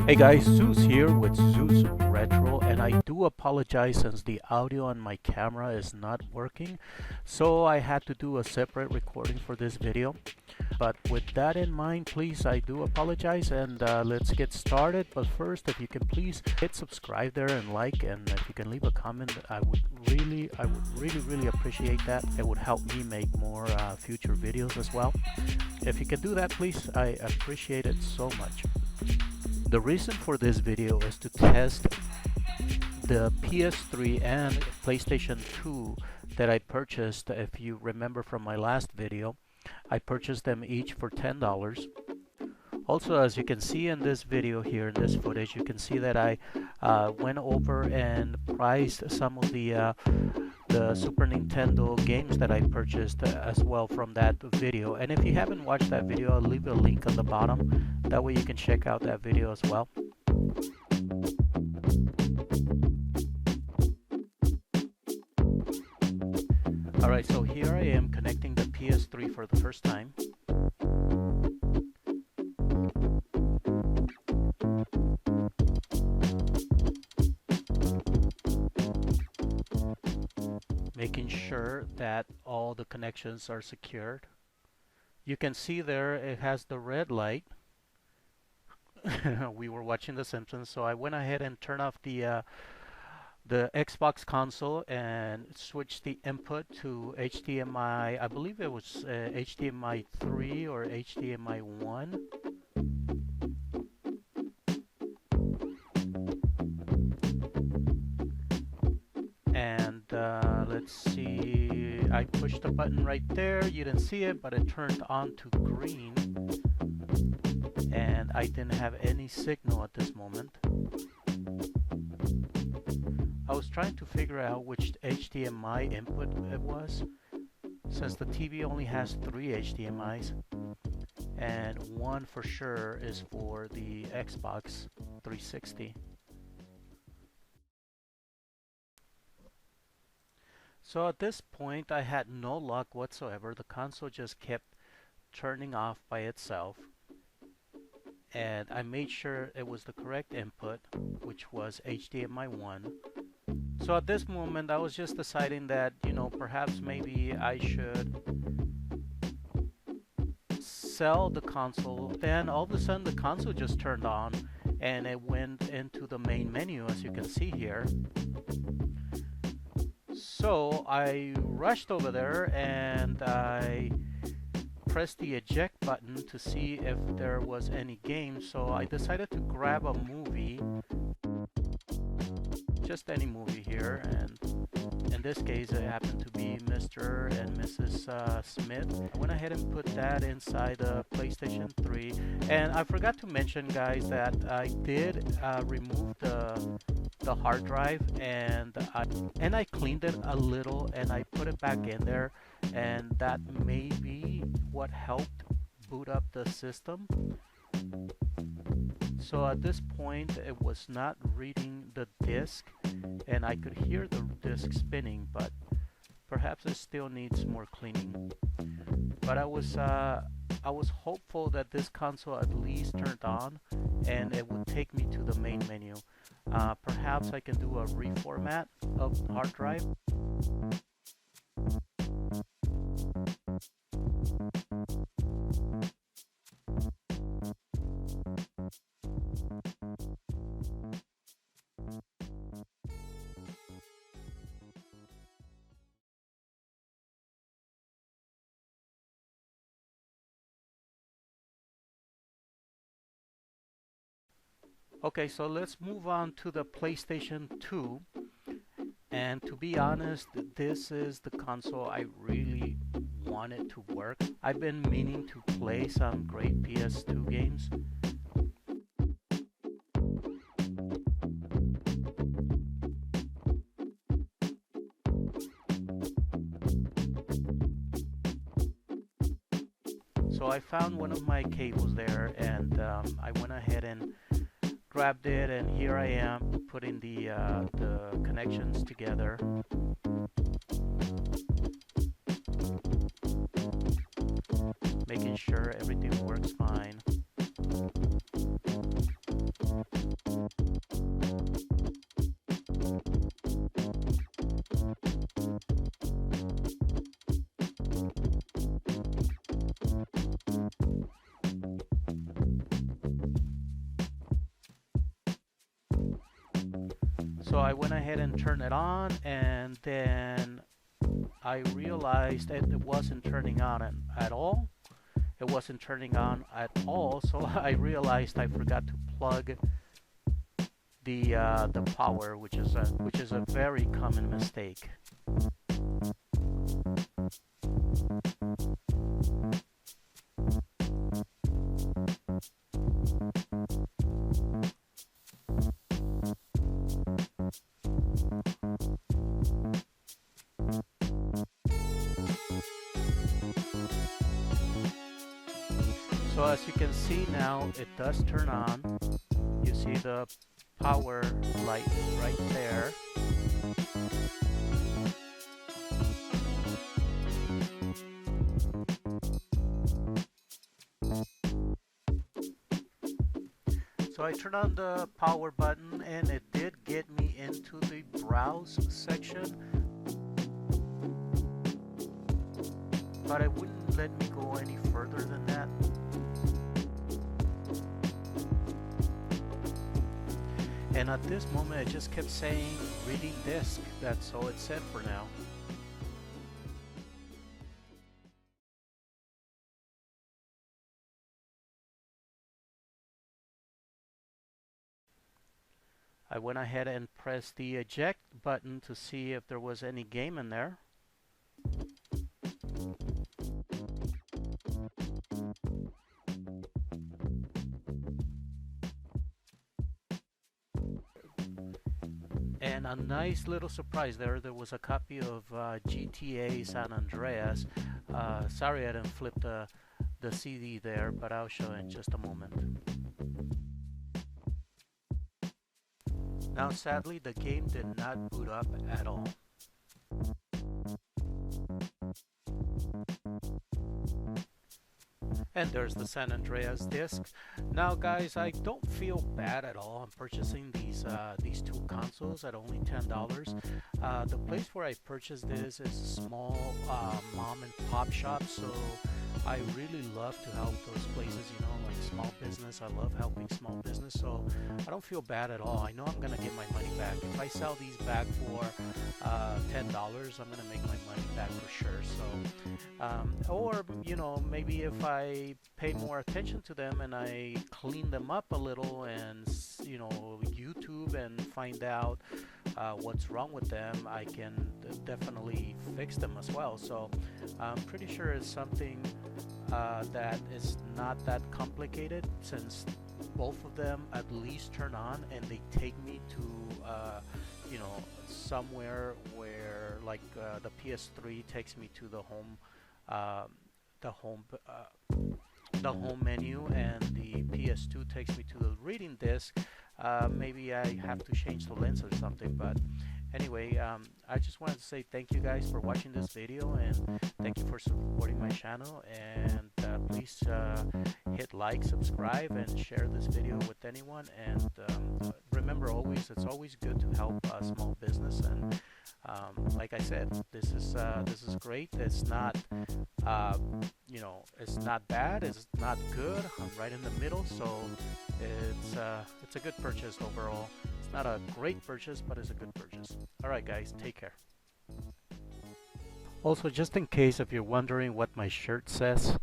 Hey guys, Zeus here with Zeus Retro, and I do apologize since the audio on my camera is not working, so I had to do a separate recording for this video. But with that in mind, please, I do apologize, and let's get started. But first, if you can please hit subscribe there and like, and if you can leave a comment, I would really appreciate that. It would help me make more future videos as well. If you can do that, please, I appreciate it so much. The reason for this video is to test the PS3 and PlayStation 2 that I purchased. If you remember from my last video, I purchased them each for $10. Also, as you can see in this video here, in this footage, you can see that I went over and priced some of the Super Nintendo games that I purchased as well from that video. And if you haven't watched that video, I'll leave a link on the bottom. That way you can check out that video as well. Alright, so here I am connecting the PS3 for the first time. Making sure that all the connections are secured. You can see there it has the red light. We were watching The Simpsons, so I went ahead and turned off the Xbox console and switched the input to HDMI. I believe it was HDMI 3 or HDMI 1. And let's see, I pushed the button right there. You didn't see it, but it turned on to green, and I didn't have any signal at this moment. I was trying to figure out which HDMI input it was, since the TV only has 3 HDMIs, and one for sure is for the Xbox 360. So at this point I had no luck whatsoever. The console just kept turning off by itself, and I made sure it was the correct input, which was HDMI 1. So at this moment I was just deciding that, you know, perhaps maybe I should sell the console. Then all of a sudden the console just turned on and it went into the main menu, as you can see here. So I rushed over there and I pressed the eject button to see if there was any game. So I decided to grab a movie, just any movie here, and in this case it happened to be Mr. and Mrs. Smith. Went ahead and put that inside the PlayStation 3, and I forgot to mention, guys, that I did remove the hard drive, and I cleaned it a little and I put it back in there, and that may be what helped boot up the system. So at this point it was not reading the disc, and I could hear the disc spinning, but perhaps it still needs more cleaning. But I was hopeful that this console at least turned on and it would take me to the main menu. Perhaps I can do a reformat of the hard drive. Okay, so let's move on to the PlayStation 2. And to be honest, this is the console I really wanted to work. I've been meaning to play some great PS2 games. So I found one of my cables there, and I went ahead and grabbed it, and here I am putting the connections together. Making sure everything works fine. So I went ahead and turned it on, and then I realized that it wasn't turning on at all. It wasn't turning on at all, so I realized I forgot to plug the power, which is a very common mistake. So as you can see now, it does turn on. You see the power light right there. So I turned on the power button and it did get me into the browse section, but it wouldn't let me go any further than that. And at this moment it just kept saying reading disk. That's all it said for now. I went ahead and pressed the eject button to see if there was any game in there. And a nice little surprise there was a copy of GTA San Andreas. Sorry I didn't flip the CD there, but I'll show in just a moment. Now sadly the game did not boot up at all. And there's the San Andreas disc. Now guys, I don't feel bad at all. I'm purchasing these two consoles at only $10. The place where I purchased this is a small mom and pop shop, so I really love to help those places, you know, like small business. I love helping small business, so I don't feel bad at all. I know I'm gonna get my money back. If I sell these back for $10, I'm gonna make my money back for sure. So, or you know, maybe if I pay more attention to them and I clean them up a little and you know YouTube and find out what's wrong with them, I can definitely fix them as well. So I'm pretty sure it's something that is not that complicated, since both of them at least turn on and they take me to you know, somewhere where like the PS3 takes me to the home menu, and the PS2 takes me to the reading disc. Maybe I have to change the lens or something, but anyway, I just wanted to say thank you guys for watching this video, and thank you for supporting my channel, and please hit like, subscribe, and share this video with anyone. And remember, it's always good to help a small business. And like I said, this is great. It's not you know, it's not bad, it's not good. I'm right in the middle, so it's a good purchase overall. It's not a great purchase, but it's a good purchase. Alright guys, take care. Also, just in case if you're wondering what my shirt says,